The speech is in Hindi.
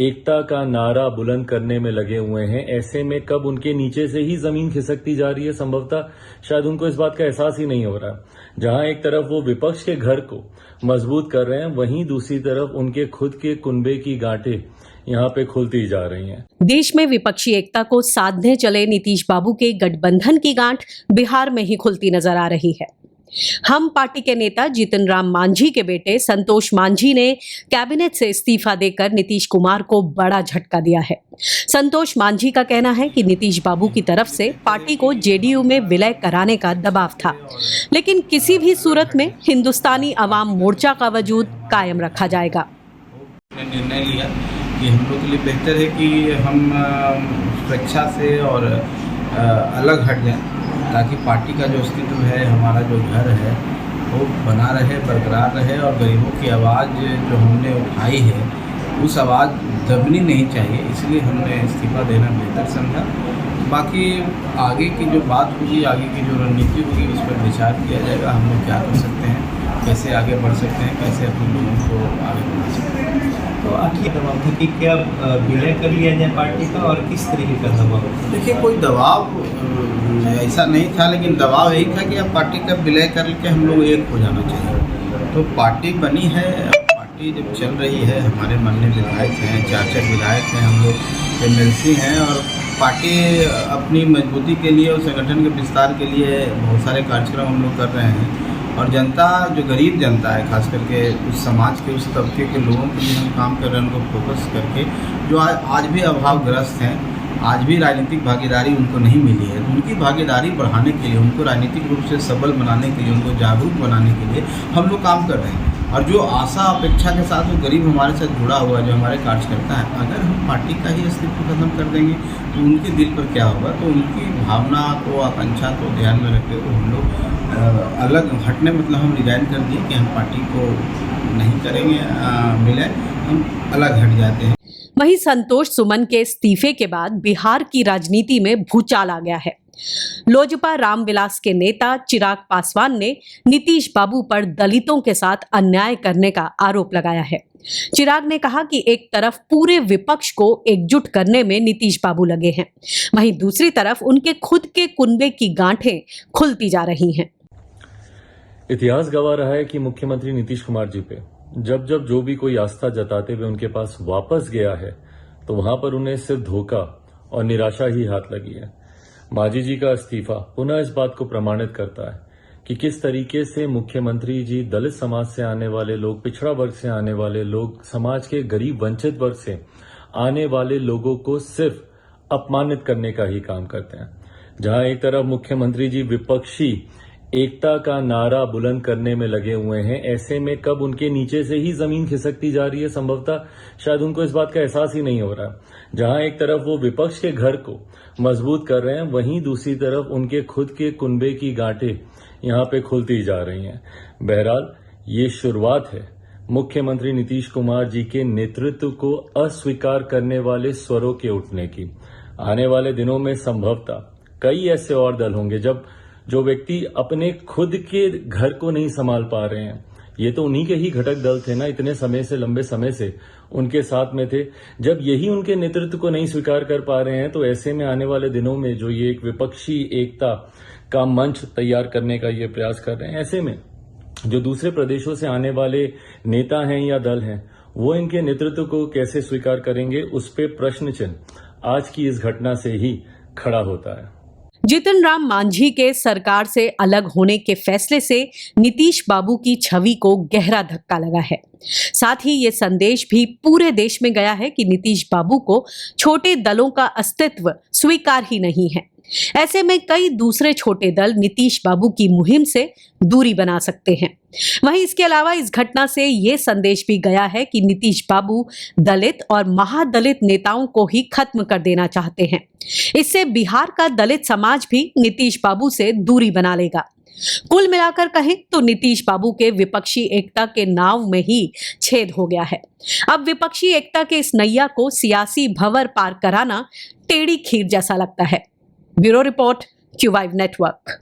एकता का नारा बुलंद करने में लगे हुए हैं। ऐसे में कब उनके नीचे से ही जमीन खिसकती जा रही है, संभवतः शायद उनको इस बात का एहसास ही नहीं हो रहा। जहां एक तरफ वो विपक्ष के घर को मजबूत कर रहे हैं, वहीं दूसरी तरफ उनके खुद के कुनबे की गांठें यहाँ पे खुलती जा रही हैं। देश में विपक्षी एकता को साधने चले नीतीश बाबू के गठबंधन की गांठ बिहार में ही खुलती नजर आ रही है। हम पार्टी के नेता जीतन राम मांझी के बेटे संतोष मांझी ने कैबिनेट से इस्तीफा देकर नीतीश कुमार को बड़ा झटका दिया है। संतोष मांझी का कहना है कि नीतीश बाबू की तरफ से पार्टी को जेडीयू में विलय कराने का दबाव था, लेकिन किसी भी सूरत में हिंदुस्तानी अवाम मोर्चा का वजूद कायम रखा जाएगा। निर्णय लिया कि हम लोग के लिए बेहतर है कि हम स्वेच्छा से और अलग हट जाएं, ताकि पार्टी का जो अस्तित्व है, हमारा जो घर है, वो बना रहे, बरकरार रहे और गरीबों की आवाज़ जो हमने उठाई है, उस आवाज़ दबनी नहीं चाहिए। इसलिए हमने इस्तीफा देना बेहतर समझा। बाकी आगे की जो बात होगी, आगे की जो रणनीति होगी, उस पर विचार किया जाएगा। हम लोग क्या कर सकते हैं, कैसे आगे बढ़ सकते हैं, कैसे अपने लोगों को आगे बढ़ा सकते हैं। तो आखिर दबाव था कि क्या विलय कर लिया जाए पार्टी का, और किस तरीके का दबाव? देखिए, कोई दबाव ऐसा नहीं था, लेकिन दबाव यही था कि अब पार्टी का विलय करके हम लोग एक हो जाना चाहिए। तो पार्टी बनी है, पार्टी जब चल रही है, हमारे माननीय विधायक हैं, 4 विधायक हैं, हम लोग एमएलसी हैं, और पार्टी अपनी मजबूती के लिए और संगठन के विस्तार के लिए बहुत सारे कार्यक्रम हम लोग कर रहे हैं। और जनता, जो गरीब जनता है, खास करके उस समाज के, उस तबके के लोगों के लिए हम काम कर रहे हैं, उनको फोकस करके, जो आज भी अभावग्रस्त हैं, आज भी राजनीतिक भागीदारी उनको नहीं मिली है, तो उनकी भागीदारी बढ़ाने के लिए, उनको राजनीतिक रूप से सबल बनाने के लिए, उनको जागरूक बनाने के लिए हम लोग काम कर रहे हैं। और जो आशा अपेक्षा के साथ वो गरीब हमारे साथ जुड़ा हुआ है, जो हमारे कार्यकर्ता हैं, अगर हम पार्टी का ही अस्तित्व खत्म कर देंगे तो उनके दिल पर क्या होगा। तो उनकी भावना को, आकांक्षा को ध्यान में रखते हुए हम लोग अलग हटने, मतलब हम रिजाइन कर दिए कि हम पार्टी को नहीं करेंगे विलय, हम अलग हट जाते हैं। वहीं संतोष सुमन के इस्तीफे के बाद बिहार की राजनीति में भूचाल आ गया है। लोजपा रामविलास के नेता चिराग पासवान ने नीतीश बाबू पर दलितों के साथ अन्याय करने का आरोप लगाया है। चिराग ने कहा कि एक तरफ पूरे विपक्ष को एकजुट करने में नीतीश बाबू लगे हैं, वहीं दूसरी तरफ उनके खुद के कुनबे की गांठें खुलती जा रही हैं। इतिहास गवाह रहा है कि मुख्यमंत्री नीतीश कुमार जी पे जब जब जो भी कोई आस्था जताते हुए उनके पास वापस गया है, तो वहां पर उन्हें सिर्फ धोखा और निराशा ही हाथ लगी है। मांझी जी का इस्तीफा पुनः इस बात को प्रमाणित करता है कि किस तरीके से मुख्यमंत्री जी दलित समाज से आने वाले लोग, पिछड़ा वर्ग से आने वाले लोग, समाज के गरीब वंचित वर्ग से आने वाले लोगों को सिर्फ अपमानित करने का ही काम करते हैं। जहां एक तरफ मुख्यमंत्री जी विपक्षी एकता का नारा बुलंद करने में लगे हुए हैं, ऐसे में कब उनके नीचे से ही जमीन खिसकती जा रही है, संभवतः शायद उनको इस बात का एहसास ही नहीं हो रहा। जहां एक तरफ वो विपक्ष के घर को मजबूत कर रहे हैं, वहीं दूसरी तरफ उनके खुद के कुनबे की गांठें यहाँ पे खुलती जा रही हैं। बहरहाल ये शुरुआत है मुख्यमंत्री नीतीश कुमार जी के नेतृत्व को अस्वीकार करने वाले स्वरों के उठने की। आने वाले दिनों में संभवतः कई ऐसे और दल होंगे जब जो व्यक्ति अपने खुद के घर को नहीं संभाल पा रहे हैं। ये तो उन्हीं के ही घटक दल थे ना, इतने समय से, लंबे समय से उनके साथ में थे। जब यही उनके नेतृत्व को नहीं स्वीकार कर पा रहे हैं, तो ऐसे में आने वाले दिनों में जो ये एक विपक्षी एकता का मंच तैयार करने का ये प्रयास कर रहे हैं, ऐसे में जो दूसरे प्रदेशों से आने वाले नेता हैं या दल हैं, वो इनके नेतृत्व को कैसे स्वीकार करेंगे, उस पर प्रश्न चिन्ह आज की इस घटना से ही खड़ा होता है। जीतन राम मांझी के सरकार से अलग होने के फैसले से नीतीश बाबू की छवि को गहरा धक्का लगा है। साथ ही ये संदेश भी पूरे देश में गया है कि नीतीश बाबू को छोटे दलों का अस्तित्व स्वीकार ही नहीं है। ऐसे में कई दूसरे छोटे दल नीतीश बाबू की मुहिम से दूरी बना सकते हैं। वहीं इसके अलावा इस घटना से ये संदेश भी गया है कि नीतीश बाबू दलित और महादलित नेताओं को ही खत्म कर देना चाहते हैं। इससे बिहार का दलित समाज भी नीतीश बाबू से दूरी बना लेगा। कुल मिलाकर कहें तो नीतीश बाबू के विपक्षी एकता के नाव में ही छेद हो गया है। अब विपक्षी एकता के इस नैया को सियासी भंवर पार कराना टेढ़ी खीर जैसा लगता है। Bureau report, Q5 network.